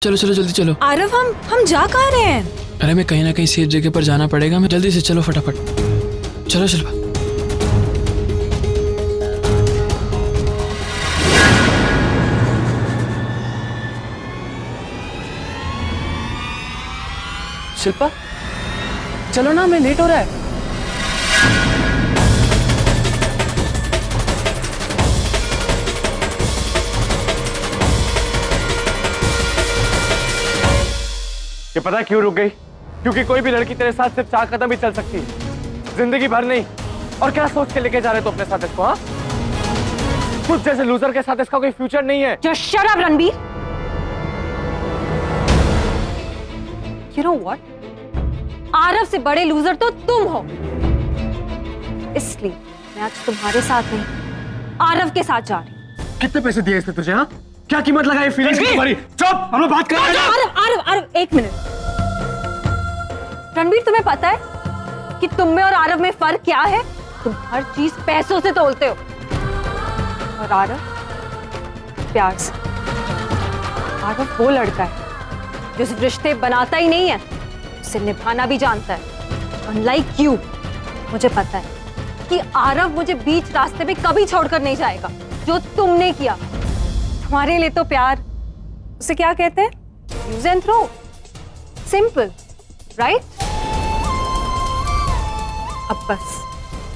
चलो चलो जल्दी चलो। आरव हम जा कहाँ रहे हैं? अरे मैं कहीं ना कहीं सेफ जगह पर जाना पड़ेगा, मैं जल्दी से चलो फटाफट। चलो शिल्पा। शिल्पा चलो ना, मैं लेट हो रहा है। ये पता है क्यों रुक गई? क्योंकि कोई भी लड़की तेरे साथ सिर्फ 4 कदम ही चल सकती है, जिंदगी भर नहीं। और क्या सोच के लेके जा रहे तो अपने साथ इसको? हाँ, खुद जैसे लूजर के साथ इसका कोई फ्यूचर नहीं है। Just shut up, Ranbir. You know what? Aarav से बड़े लूजर तो तुम हो, इसलिए मैं आज तुम्हारे साथ नहीं, आरव के साथ जा रही हूँ। कितने पैसे दिए इसने तुझे? हाँ, क्या कीमत लगाई फीलिंग्स की तुम्हारी? चुप, हम लोग बात कर रहे हैं। आरव एक मिनट। रणबीर तुम्हें पता है कि तुम में और आरव में फर्क क्या है? तुम हर चीज पैसों से तोलते हो और आरव प्यार से। आरव वो लड़का है जो सिर्फ रिश्ते बनाता ही नहीं है, उसे निभाना भी जानता है। अनलाइक यू, मुझे पता है कि आरव मुझे बीच रास्ते में कभी छोड़कर नहीं जाएगा। जो तुमने किया, तुम्हारे लिए तो प्यार, उसे क्या कहते हैं? Use and throw. Simple, right? अब बस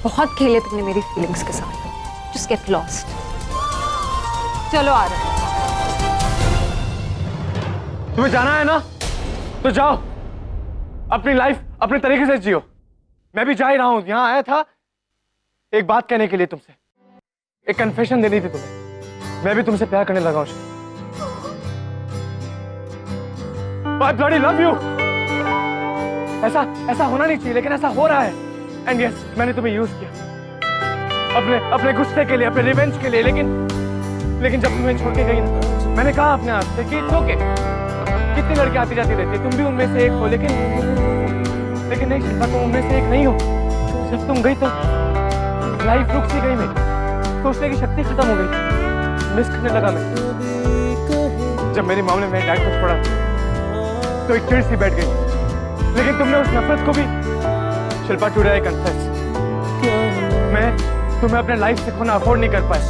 बहुत खेले तुमने मेरी फीलिंग्स के साथ। Just get lost. चलो आरव। तुम्हें जाना है ना, तो जाओ, अपनी लाइफ अपने तरीके से जियो। मैं भी जा ही रहा हूं। यहां आया था एक बात कहने के लिए तुमसे, एक कन्फेशन देनी थी तुम्हें। मैं भी तुमसे प्यार करने लगा हूं। I bloody love you। ऐसा होना नहीं चाहिए, लेकिन ऐसा हो रहा है। एंड यस, मैंने तुम्हें यूज किया अपने गुस्से के लिए, अपने रिवेंज के लिए। लेकिन जब तुम्हें छोड़ के गई ना, मैंने कहा अपने आप से कि इट्स ओके। कितनी लड़कियां आती जाती रहती है, तुम भी उनमें से एक हो। लेकिन नहीं शिल्पा, तुम उनमें से एक नहीं हो। जब तुम गई तो लाइफ रुक सी गई मेरी, सोचने की शक्ति खत्म हो गई। मिस करने लगा मैं। जब मेरी मॉम ने मेरे डैड को छोड़ा तो एक चिड़ सी बैठ गई। लेकिन तुमने उस नफरत को भी, शिल्पा टुडे आई कन्फेस, मैं तुम्हें अपने लाइफ से खोना अफोर्ड नहीं कर पाया।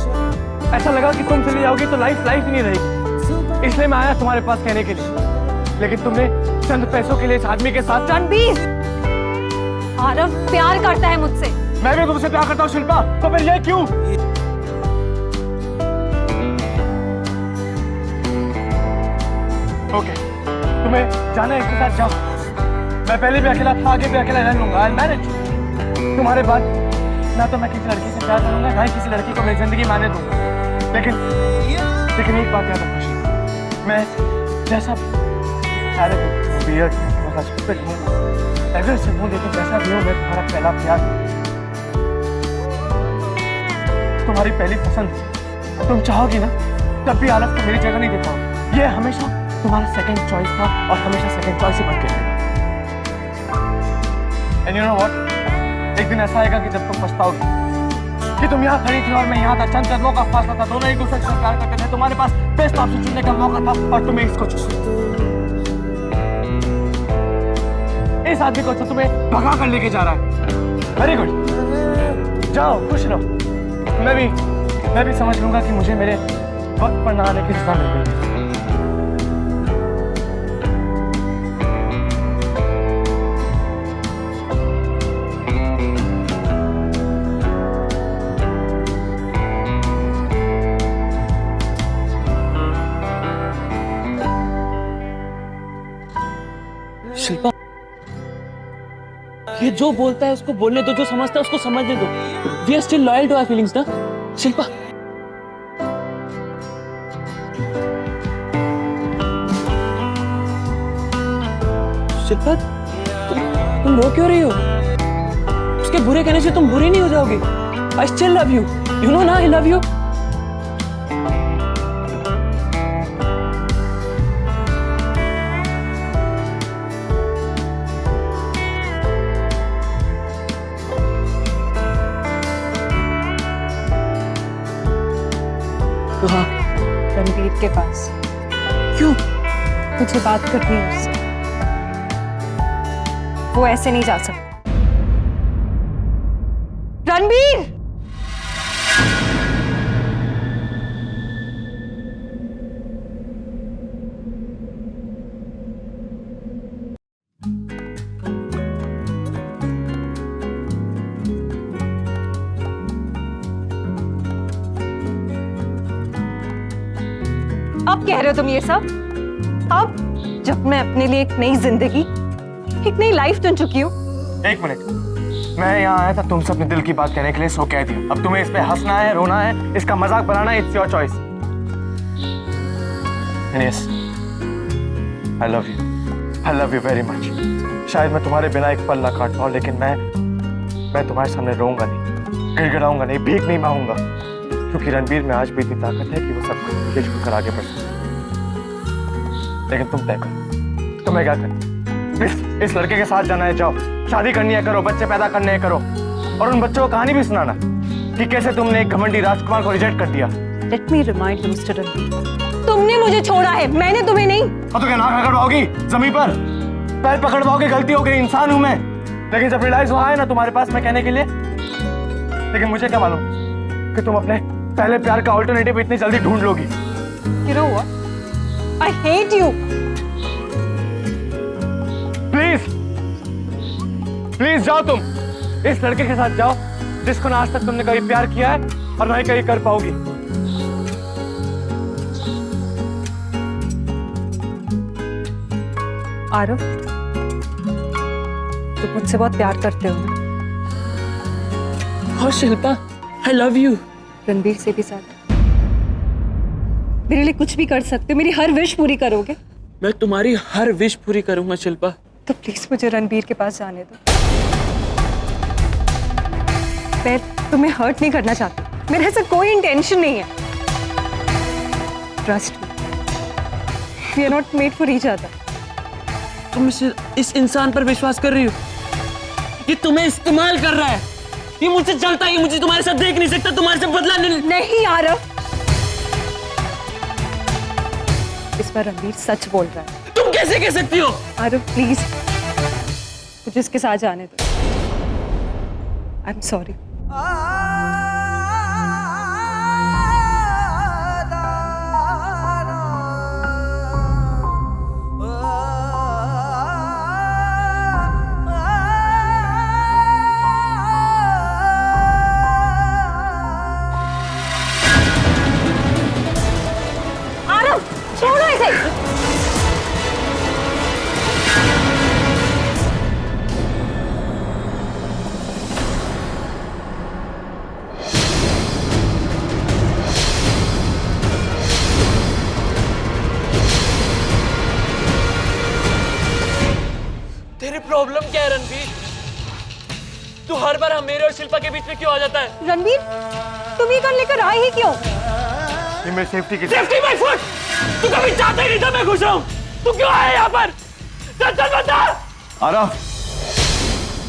ऐसा लगा कि तुम चली जाओगी तो लाइफ ही नहीं रहेगी। इसलिए मैं आया तुम्हारे पास कहने के लिए। लेकिन तुमने चंद पैसों के लिए इस आदमी के साथ। रणबीर, आरव प्यार करता है मुझसे। मैं भी तुमसे प्यार करता हूँ शिल्पा, तो फिर ये क्यों? ओके, तुम्हें जाना है इसके साथ, जाओ। मैं पहले भी अकेला था, आगे भी अकेला रह लूंगा। I'll manage। तुम्हारे बाद ना तो मैं किसी लड़की से प्यार करूंगा, ना ही किसी लड़की को मेरी जिंदगी में आने दूंगा। लेकिन एक बात याद रखना, मैं जैसा एग्रेसिव हूँ, लेकिन जैसा भी हूँ मैं तुम्हारा पहला प्यार, तुम्हारी पहली पसंद। तुम चाहोगी ना, तब भी आरव को मेरी जगह नहीं देता। ये हमेशा तुम्हारा सेकंड चॉइस था और हमेशा सेकंड चॉइस ही बन के रहेगा। एंड यू नो व्हाट, एक दिन ऐसा आएगा कि जब तुम पछताओगे कि तुम यहाँ खड़ी थी और मैं यहाँ था। चंद कदमों का फासला था, दोनों एक दूसरे से प्यार करते थे। तुम्हारे पास बेस्ट ऑप्शन चुनने का मौका था और तुम्हें इसको चुना। इस आदमी को तुम्हें भगा कर लेके जा रहा है। वेरी गुड, जाओ खुश रहो। मैं भी समझ लूंगा कि मुझे मेरे वक्त पर ना आने की सजा मिल गई है। शिल्पा, ये जो बोलता है उसको बोलने दो, जो समझता है उसको समझने दो। We are still loyal to our feelings ना शिल्पा। शिल्पा, तुम रो क्यों रही हो? उसके बुरे कहने से तुम बुरी नहीं हो जाओगी। I still love you, you know ना, आई लव यू। रणबीर के पास। क्यों? मुझे बात करनी है उससे। वो ऐसे नहीं जा सकता। रणबीर! अब कह रहे हो तुम ये सब? अब जब मैं अपने लिए एक नई जिंदगी, एक नई लाइफ चुन चुकी हूँ। एक मिनट, मैं यहाँ आया था तुमसे अपने दिल की बात कहने के लिए, सो कह दिया। अब तुम्हें इस पे हंसना है, रोना है, इसका मजाक बनाना है, it's your choice. Yes, I love you very much. शायद मैं तुम्हारे बिना एक पल ना काट पाऊँ, लेकिन मैं तुम्हारे सामने रोऊंगा नहीं, गिड़गिड़ाऊंगा नहीं, भीख नहीं मांगूंगा, क्योंकि रणबीर में आज भी इतनी ताकत है कि वो सबको मुझे छोड़कर आगे बढ़ सकता है। लेकिन तुम तय करो, तुम्हें क्या करना? इस लड़के के साथ जाना है, जाओ, शादी करनी है करो, बच्चे पैदा करने हैं करो, और उन बच्चों को कहानी भी सुनाना कि कैसे तुमने एक घमंडी राजकुमार को रिजेक्ट कर दिया। Let me remind you, Mr. Ranbir, तुमने मुझे छोड़ा है, मैंने तुम्हें नहीं। तो क्या नाक रगड़वाओगी जमीन पर, पैर पकड़वाओगी? गलती हो गई, इंसान हूं मैं। लेकिन जब रियलाइज हुआ है ना तुम्हारे पास मैं कहने के लिए, लेकिन मुझे क्या मालूम कि तुम अपने पहले प्यार का ऑल्टरनेटिव इतनी जल्दी ढूंढ लोगी। You know what? I hate you. Please जाओ, तुम इस लड़के के साथ जाओ जिसको ना आज तक तुमने कभी प्यार किया है और ना ही कभी कर पाओगी। आरव, तुम मुझसे बहुत प्यार करते हो ना? और Shilpa, I love you. Ranbir से भी ज्यादा। मेरे लिए कुछ भी कर सकते हो, मेरी हर विश पूरी करोगे? मैं तुम्हारी हर विश पूरी करूंगा शिल्पा। तो प्लीज मुझे रणबीर के पास जाने दो। मैं तुम्हें हर्ट नहीं करना चाहती, मेरे ऐसा कोई इंटेंशन नहीं है। Trust me, we are not made for each other. तुम इस इंसान पर विश्वास कर रही हो? ये तुम्हें इस्तेमाल कर रहा है, ये मुझसे जलता है, ये मुझे तुम्हारे साथ देख नहीं सकता, तुम्हारे से बदला नहीं आरव, इस बार रणबीर सच बोल रहा है। तुम कैसे कह सकती हो? आरव प्लीज, मुझे इसके साथ जाने दो। I am sorry. आरव छोड़ो इसे। तेरी प्रॉब्लम क्या है रणबीर? तू हर बार हम मेरे और शिल्पा के बीच में क्यों आ जाता है? रणबीर, तुम ये कर लेकर आए ही क्यों? ये मेरी सेफ्टी की। Safety my foot! तू कभी चाहता ही नहीं था मैं खुश रहूं। तू क्यों आया यहाँ पर? चल बता। आरव,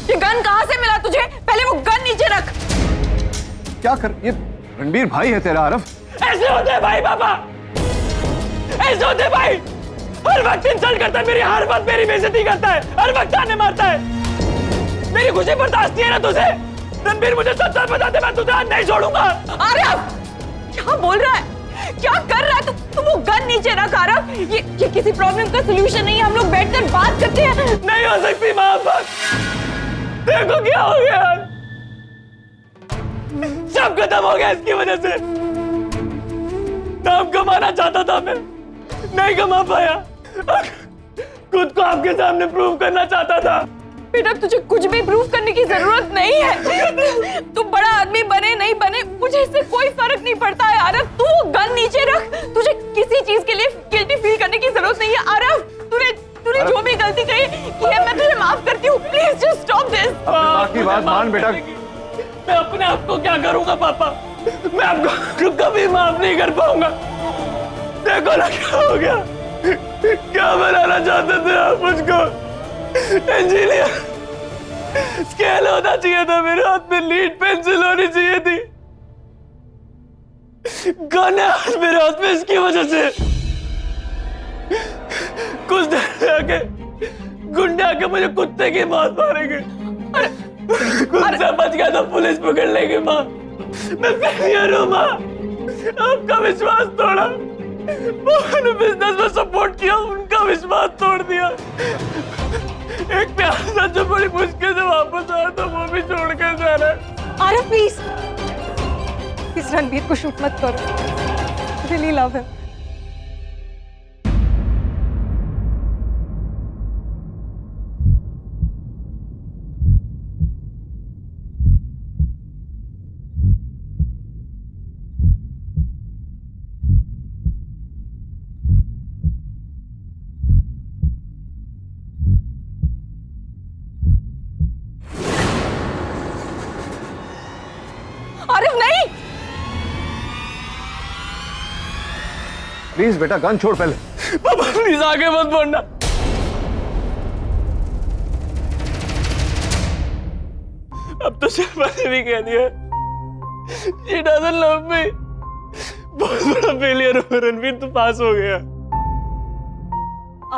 ये गन कहाँ से मिला तुझे? पहले वो गन नीचे रख। क्या कर? ये रणबीर भाई है तेरा आरव। ऐसे होते हैं भाई पापा, ऐसे होते हैं भाई। हर वक्त इंसल्ट करता है मेरी, हर वक्त मेरी बेइज्जती करता है, हर वक्त ताने मारता है। मेरी खुशी बर्दाश्त नहीं है ना तुझे? रणबीर मुझे सच सच बता दे, मैं तुझे आज नहीं छोड़ूंगा। आरव, क्या बोल रहा है? क्या कर रहा है तू? वो गन नीचे रख आरव। ये किसी प्रॉब्लम का सलूशन नहीं है, हम लोग बैठकर बात करते हैं। नहीं हो सकती माँ बात। देखो क्या हो गया, सब खत्म हो गया इसकी वजह से। नाम कमाना चाहता था मैं, नहीं कमा पाया। खुद को आपके सामने प्रूव करना चाहता था। बेटा तुझे कुछ भी प्रूव करने की जरूरत नहीं है। तू बड़ा आदमी बने नहीं बने मुझे इससे कोई फर्क नहीं पड़ता है आरव। तू गन नीचे रख, तुझे किसी चीज के लिए गिल्टी फील करने की जरूरत नहीं है आरव। तूने जो भी गलती की है मैं तुझे माफ करती हूँ। Please just stop this. बाकी बात मान बेटा। मैं अपने आप को क्या करूंगा पापा? मैं आपको कभी माफ नहीं कर पाऊंगा। देखो ना क्या हो गया, क्या बनाना चाहते थे आप मुझको? इंजीनियर। स्केल होना चाहिए था मेरे हाथ में, लीड पेंसिल होनी चाहिए थी। गन है आज मेरे हाथ में इसकी वजह से। कुछ देर में आके गुंडे आके मुझे कुत्ते की मौत मारेंगे। कुत्ता बच गया तो पुलिस पकड़ लेगी माँ। मैं फेलियर हूँ माँ, आपका विश्वास तोड़ा। मैंने बिजनेस में सपोर्ट किया, उनका विश्वास तोड़ दिया। एक प्यार था जो बड़ी मुश्किल से वापस आया था, वो भी छोड़ कर जा रहा है। आरव प्लीज, इस रणबीर को शूट मत करो। Really love him. आरव नहीं, प्लीज बेटा गन छोड़ पहले। पापा प्लीज आगे मत बढ़ना। अब तो शिल्पा ने भी कह दिया she doesn't love me। बहुत बड़ा फेलियर हुआ रणवीर, तू पास हो गया।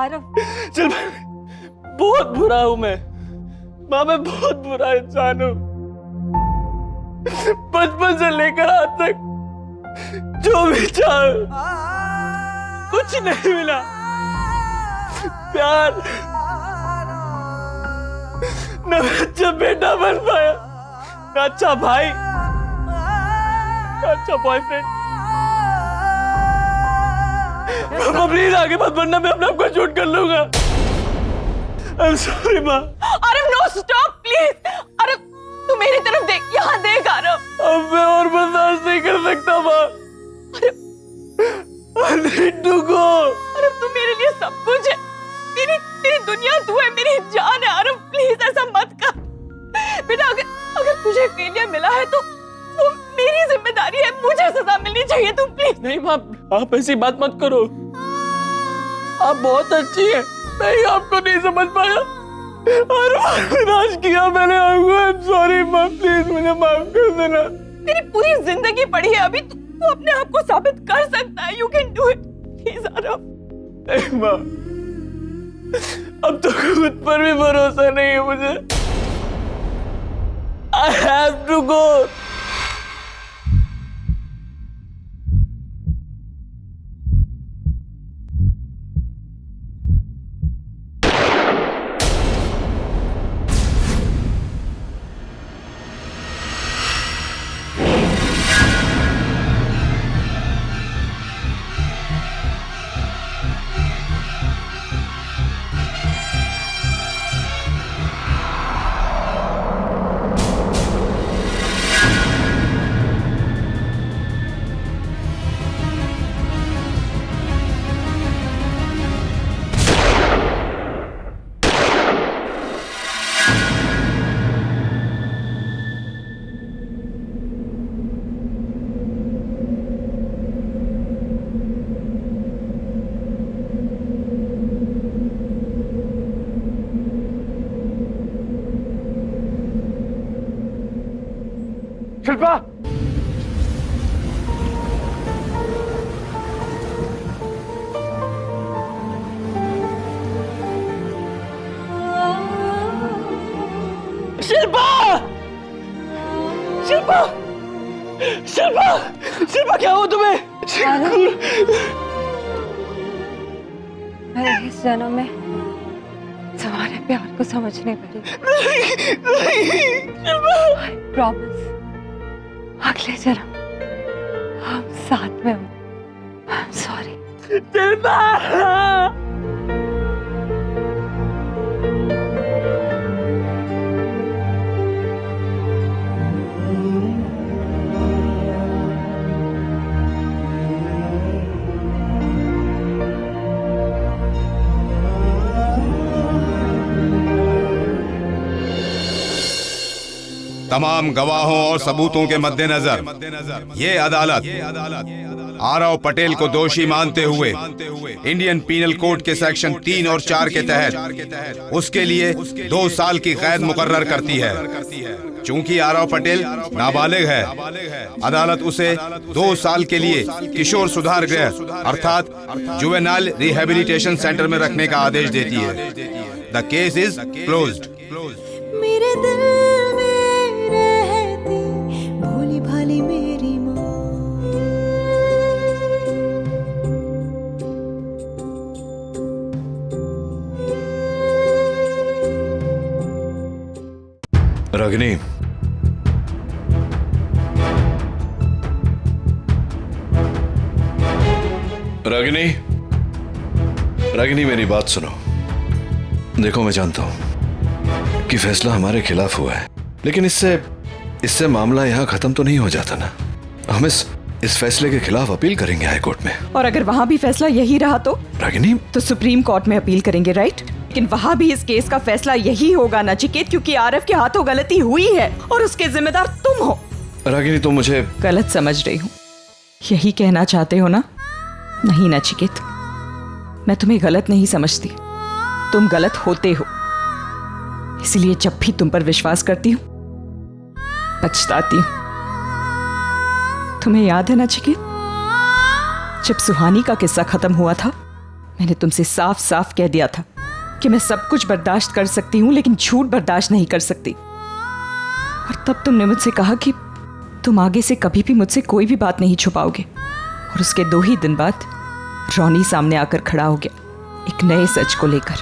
आरव शिल्पा बहुत बुरा हूं मैं माँ, मैं बहुत बुरा इंसान हूं। बचपन से लेकर आज तक जो भी चाहा कुछ नहीं मिला। प्यार न अच्छा बेटा बन पाया, न अच्छा भाई, न अच्छा बॉयफ्रेंड। पापा प्लीज आगे मत बढ़ना, मैं अपने आप को शूट कर लूंगा। I'm sorry माँ। Aarav no stop please. Aarav तू मेरी तरफ देख, यहाँ देख आरव। अब मैं और बर्दाश्त नहीं कर सकता माँ। I need to go। Aarav तू मेरे लिए सब कुछ है, तेरी दुनिया तू है, मेरी जान है। आरव प्लीज ऐसा मत कर बेटा। अगर तुझे फेलियर मिला है तो वो मेरी जिम्मेदारी है, मुझे सजा मिलनी चाहिए। तू प्लीज। नहीं माँ, आप ऐसी बात मत करो। आप बहुत अच्छी है, नहीं आपको नहीं समझ पाया और विनाश किया मैंने आपको। I'm sorry माँ, प्लीज मुझे माफ कर देना। तेरी पूरी जिंदगी पड़ी है अभी, तू अपने आप को साबित कर सकता है। You can do it please Aarav. नहीं माँ, अब तो खुद पर भी भरोसा नहीं है मुझे। I have to go। Shilpa Shilpa Shilpa Shilpa Shilpa क्या हुआ तुम्हें? मैं इस जन्म में तुम्हारे प्यार को समझने पड़ी। I promise, अगले जन्म हम साथ में होंगे। I'm sorry। शिल्पा तमाम गवाहों और सबूतों के मद्देनजर ये अदालत आरव पटेल को दोषी मानते हुए इंडियन पीनल कोड के सेक्शन 3 और 4 के तहत उसके लिए 2 साल की कैद मुकर्रर करती है। चूंकि आरव पटेल नाबालिग है, अदालत उसे 2 साल के लिए किशोर सुधार गृह अर्थात जुवेनाइल रिहैबिलिटेशन सेंटर में रखने का आदेश देती है। The case is closed. मेरे दिल में रहती भोली भाली मेरी माँ। रागिनी, रागिनी, रागिनी मेरी बात सुनो। देखो मैं जानता हूं कि फैसला हमारे खिलाफ हुआ है, लेकिन इससे मामला यहां खत्म तो नहीं हो जाता ना। हम इस फैसले के खिलाफ अपील करेंगे हाई कोर्ट में। और अगर वहाँ भी फैसला यही रहा तो रागिनी, तो सुप्रीम कोर्ट में अपील करेंगे, राइट? लेकिन वहाँ भी इस केस का फैसला यही होगा नचिकेत, क्योंकि आरव के हाथों गलती हुई है और उसके जिम्मेदार तुम हो। रागिनी तुम मुझे गलत समझ रही हूँ, यही कहना चाहते हो ना? नहीं नचिकेत, मैं तुम्हें गलत नहीं समझती, तुम गलत होते हो। इसलिए जब भी तुम पर विश्वास करती हूँ पछताती हूँ। तुम्हें याद है नचिकेत, जब सुहानी का किस्सा खत्म हुआ था, मैंने तुमसे साफ साफ कह दिया था कि मैं सब कुछ बर्दाश्त कर सकती हूँ लेकिन झूठ बर्दाश्त नहीं कर सकती। और तब तुमने मुझसे कहा कि तुम आगे से कभी भी मुझसे कोई भी बात नहीं छुपाओगे। और उसके 2 ही दिन बाद रॉनी सामने आकर खड़ा हो गया एक नए सच को लेकर।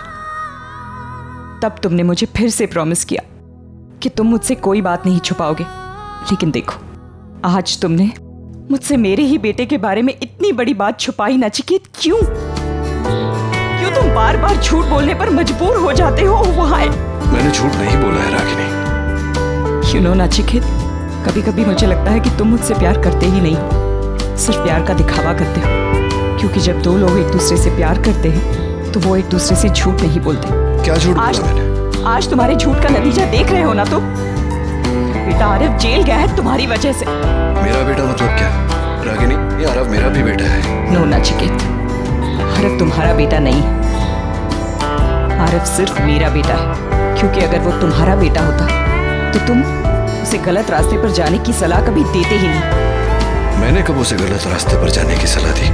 तब तुमने मुझे फिर से प्रॉमिस किया कि तुम मुझसे कोई बात नहीं छुपाओगे। लेकिन देखो, आज तुमने मुझसे मेरे ही बेटे के बारे में इतनी बड़ी बात छुपाई नचिकेत। क्यों तुम बार बार झूठ बोलने पर मजबूर हो जाते हो? वहां मैंने झूठ नहीं बोला है रागिनी। यू नो नचिकेत, कभी कभी मुझे लगता है कि तुम मुझसे प्यार करते ही नहीं हो, सिर्फ प्यार का दिखावा करते हो। क्योंकि जब 2 लोग एक दूसरे से प्यार करते हैं तो वो एक दूसरे से झूठ नहीं बोलते। क्या झूठ बोला मैंने? आज तुम्हारे झूठ का नतीजा देख रहे हो ना? तो बेटा आरव जेल गया है तुम्हारी वजह से। मेरा बेटा मतलब क्या रागिनी? ये आरव मेरा भी बेटा है। नो नचिकेत, आरव तुम्हारा बेटा नहीं है, आरव सिर्फ मेरा बेटा है। क्योंकि अगर वो तुम्हारा बेटा होता तो तुम उसे गलत रास्ते पर जाने की सलाह कभी देते ही नहीं। मैंने कब उसे गलत रास्ते पर जाने की सलाह दी?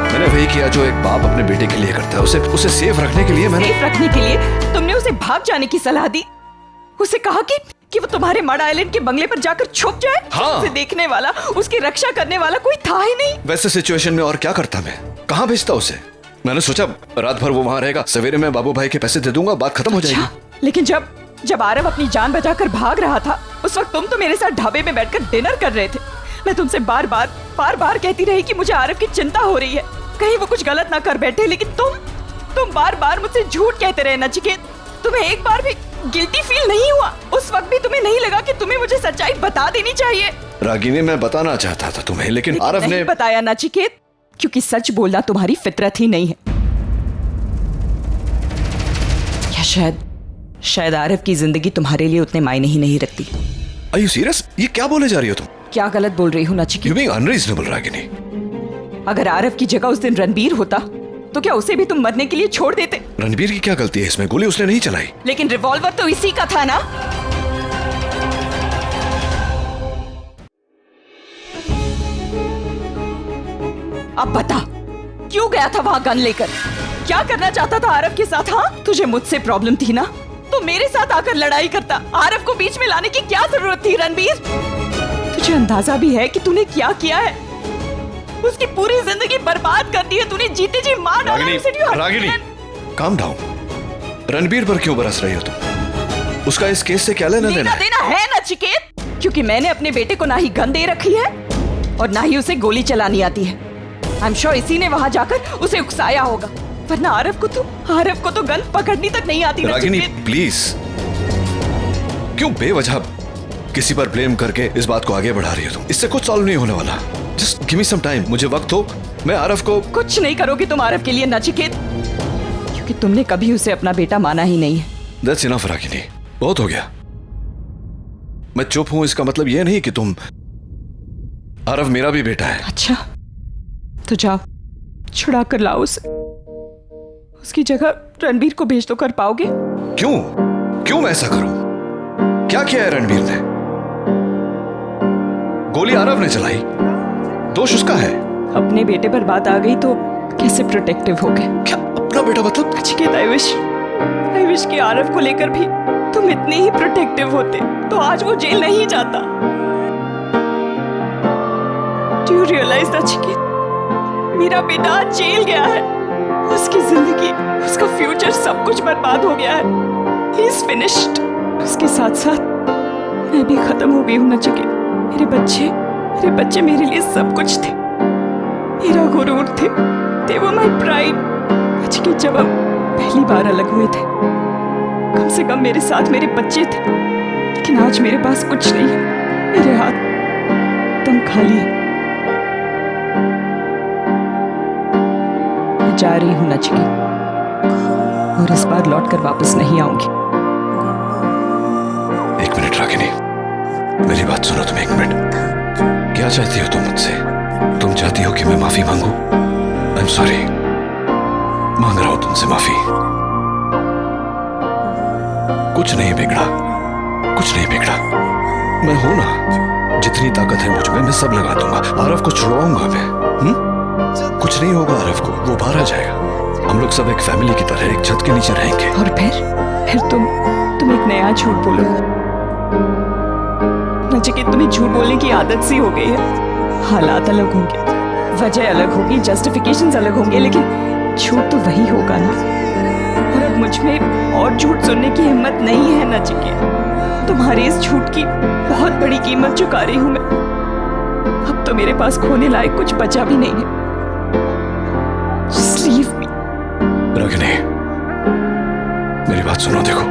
मैंने वही किया जो एक बाप अपने बेटे के लिए करता है। उसे सेफ रखने के लिए सेफ रखने के लिए तुमने उसे भाग जाने की सलाह दी। उसे कहा कि वो तुम्हारे मड आइलैंड के बंगले पर जाकर छुप जाए। हाँ। उसे देखने वाला, उसकी रक्षा करने वाला कोई था ही नहीं। वैसे सिचुएशन में और क्या करता मैं? कहाँ भेजता उसे? मैंने सोचा रात भर वो वहां रहेगा, सवेरे मैं बाबू भाई के पैसे दे दूंगा, बात खत्म हो जाएगी। लेकिन जब आरव अपनी जान बचाकर भाग रहा था, उस वक्त तुम तो मेरे साथ ढाबे में बैठकर डिनर कर रहे थे। मैं तुमसे बार बार कहती रही कि मुझे आरव की चिंता हो रही है, कहीं वो कुछ गलत ना कर बैठे। लेकिन तुम बार बार मुझसे झूठ कहते रहे नचिकेत। तुम्हें एक बार भी गिल्टी फील नहीं हुआ? उस वक्त भी तुम्हें नहीं लगा कि तुम्हें मुझे सच्चाई बता देनी चाहिए? रागिनी, मैं बताना चाहता था तुम्हें, लेकिन आरव ने बताया नचिकेत, क्योंकि सच बोलना तुम्हारी फितरत ही नहीं है। या शायद आरव की जिंदगी तुम्हारे लिए उतने मायने ही नहीं रखती। Are you serious? ये क्या बोले जा रही हो तुम? क्या गलत बोल रही हूँ Nachiket? You're being unreasonable, Ragini. अगर आरव की जगह उस दिन रणबीर होता तो क्या उसे भी तुम मरने के लिए छोड़ देते? रणबीर की क्या गलती है इसमें? गोली उसने नहीं चलाई। लेकिन रिवॉल्वर तो इसी का था ना। अब बता, क्यों गया था वहां गन लेकर? क्या करना चाहता था आरव के साथ? हाँ, तुझे मुझसे प्रॉब्लम थी ना, तो मेरे साथ आकर लड़ाई करता। आरव को बीच में लाने की क्या जरूरत थी रणबीर? तुझे अंदाजा भी है कि तूने क्या किया है? उसकी पूरी जिंदगी बर्बाद कर दी है तूने, जीते जी मार डाला। Ragini, calm down. रणबीर पर क्यों बरस रही हो तुम? उसका इस केस से क्या लेना देना है नचिकेत? क्योंकि मैंने अपने बेटे को ना ही गन दे रखी है और ना ही उसे गोली चलानी आती है। आई एम श्योर इसी ने वहां जाकर उसे उकसाया होगा, वरना आरव को तो गन पकड़नी तक नहीं आती। रागिनी प्लीज, क्यों बेवजह किसी पर ब्लेम करके इस बात को आगे बढ़ा रही हो तुम? इससे कुछ सॉल्व नहीं होने वाला। Just give me some time, मुझे वक्त हो, मैं आरव को। कुछ नहीं करोगे तुम आरव के लिए नचिकेत, क्योंकि तुमने कभी उसे अपना बेटा माना ही नहीं है। That's enough रागिनी, बहुत हो गया। मैं चुप हूं इसका मतलब यह नहीं कि तुम। आरव मेरा भी बेटा है। अच्छा, तो जाओ छुड़ा कर लाओ उसे, उसकी जगह रणबीर को भेज दो। कर पाओगे? क्यों मैं ऐसा करूं? क्या किया है रणबीर ने? गोली आरव ने चलाई, दोष उसका है। अपने बेटे पर बात आ गई तो कैसे प्रोटेक्टिव हो गए? क्या अपना बेटा मतलब? नचिकेत, आई विश कि आरव को लेकर भी तुम इतने ही प्रोटेक्टिव होते तो आज वो जेल नहीं जाता। डू यू रियलाइज नचिकेत, मेरा बेटा आज जेल गया है। उसकी जिंदगी, उसका फ्यूचर सब कुछ बर्बाद हो गया है। He is finished. उसके साथ साथ मैं भी खत्म हो गई हूँ नचिकेत। मेरे बच्चे मेरे लिए सब कुछ थे, मेरा गुरूर थे। They were my pride। Nachiket, जब हम पहली बार अलग हुए थे, कम से कम मेरे साथ मेरे बच्चे थे, लेकिन आज मेरे पास कुछ नहीं है। मेरे हाथ तुम खाली है। मैं जा रही हूँ नचिकेत, और इस बार लौटकर वापस नहीं आऊंगी। एक मिनट रागिनी, मेरी बात सुनो तुम एक मिनट। क्या चाहती हो तुम मुझसे? तुम चाहती हो कि मैं माफी मांगू? आई एम सॉरी, मांग रहा हूं तुमसे माफी। कुछ नहीं बिगड़ा, कुछ नहीं बिगड़ा। मैं हूं ना, जितनी ताकत है मुझ में मैं सब लगा दूंगा। आरव को छुड़वाऊंगा मैं। कुछ नहीं होगा आरव को, वो बाहर आ जाएगा। हम लोग सब एक फैमिली की तरह एक छत के नीचे रहेंगे। और फिर तुम एक नया झूठ बोलोगे। नचिकेत, तुम्हें झूठ बोलने की आदत सी हो गई है। हालात अलग होंगे, वजह अलग होगी, जस्टिफिकेशंस अलग होंगे, लेकिन झूठ तो वही होगा ना। और अब मुझ में और झूठ सुनने की हिम्मत नहीं है नचिकेत। तुम्हारे इस झूठ की बहुत बड़ी कीमत चुका रही हूं मैं। अब तो मेरे पास खोने लायक कुछ बचा भी नहीं है। Just leave me। रागिनी, मेरी बात सुनो। देखो,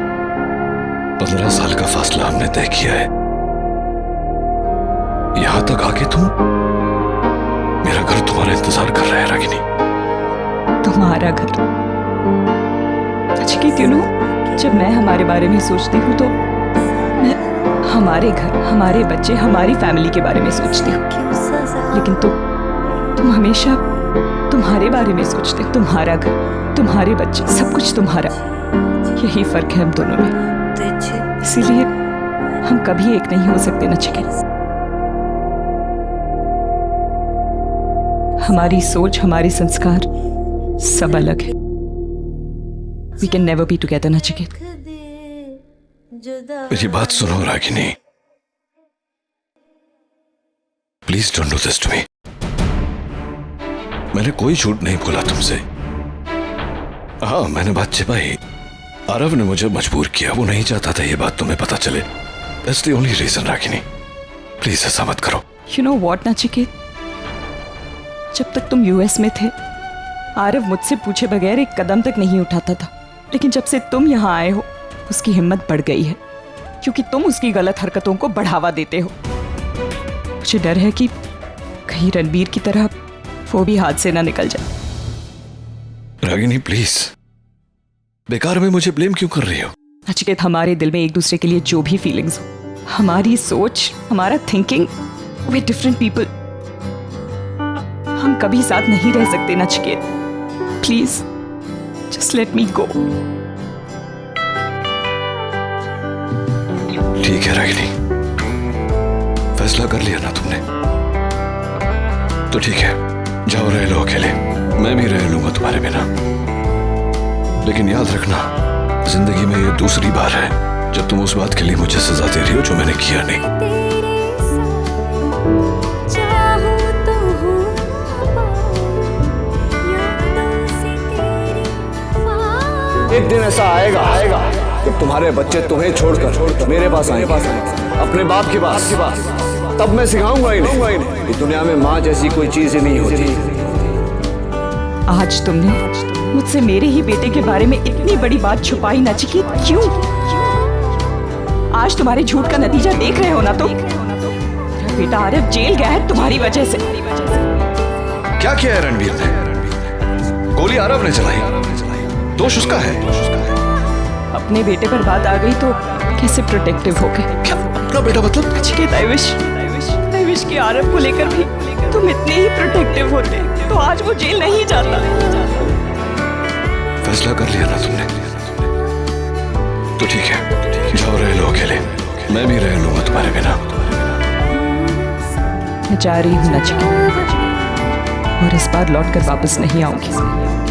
15 साल का फासला हमने तय किया है। यहां तक आके तुम, मेरा घर तुम्हारा इंतजार कर रहा है रागिनी। तुम्हारा घर? अच्छा, क्यों नो, जब मैं हमारे बारे में सोचती हूँ तो मैं हमारे घर, हमारे बच्चे, हमारी फैमिली के बारे में सोचती हूँ, लेकिन तुम हमेशा तुम्हारे बारे में सोचते हो। तुम्हारा घर, तुम्हारे बच्चे, सब कुछ तुम्हारा। यही फर्क है हम दोनों में, इसीलिए हम कभी एक नहीं हो सकते नचिकेत। हमारी सोच, हमारे संस्कार सब अलग है। We can never be together, Nachiket. मेरी बात सुनो Ragini, please don't do this to me. मैंने कोई झूठ नहीं बोला तुमसे। हाँ, मैंने बात छिपाई। आरव ने मुझे मजबूर किया, वो नहीं चाहता था ये बात तुम्हें पता चले। That's the only reason Ragini, please ऐसा मत करो। You know what, नचिकेत, जब तक तुम यूएस में थे, आरव मुझसे पूछे बगैर एक कदम तक नहीं उठाता था, लेकिन जब से तुम यहाँ आए हो, उसकी हिम्मत बढ़ गई है, क्योंकि तुम उसकी गलत हरकतों को बढ़ावा देते हो। मुझे डर है कि कहीं रणबीर की तरह वो भी हाथ से ना निकल जाए। रागिनी प्लीज, बेकार में मुझे ब्लेम क्यों कर रही हो? नचिकेत, हमारे दिल में एक दूसरे के लिए जो भी फीलिंग्स हो, हमारी सोच, हमारा थिंकिंग, वे डिफरेंट पीपल। हम कभी साथ नहीं रह सकते Nachiket. Please just let me go. ठीक है रागिनी, फैसला कर लिया ना तुमने, तो ठीक है, जाओ रह लो अकेले। मैं भी रह लूंगा तुम्हारे बिना, लेकिन याद रखना, जिंदगी में ये दूसरी बार है जब तुम उस बात के लिए मुझे सजा दे रही हो जो मैंने किया नहीं। एक दिन ऐसा आएगा जब तुम्हारे बच्चे तुम्हें छोड़कर मेरे पास आएंगे, अपने बाप के पास। तब मैं सिखाऊंगा इन्हें कि दुनिया में माँ जैसी कोई चीज ही नहीं होती। आज तुमने मुझसे मेरे ही बेटे के बारे में इतनी बड़ी बात छुपाई नचिकेत, क्यों? आज तुम्हारे झूठ का नतीजा देख रहे हो ना तुम। मेरा बेटा आरव जेल गया है तुम्हारी वजह से। क्या किया है रणबीर ने? गोली आरव ने चलाई, दोष उसका है। अपने बेटे पर बात आ गई तो कैसे प्रोटेक्टिव हो गए? क्या अपना बेटा मतलब? नचिकेत, आई विश कि आरव को लेकर भी तुम इतने ही प्रोटेक्टिव होते तो आज वो जेल नहीं जाता। फैसला कर लिया ना तुमने, तो ठीक है, जाओ रह लो अकेले। मैं भी रह लूंगा तुम्हारे बिना। मैं जा रही हूँ नचिकेता, और इस बार लौटकर वापस नहीं आऊंगी।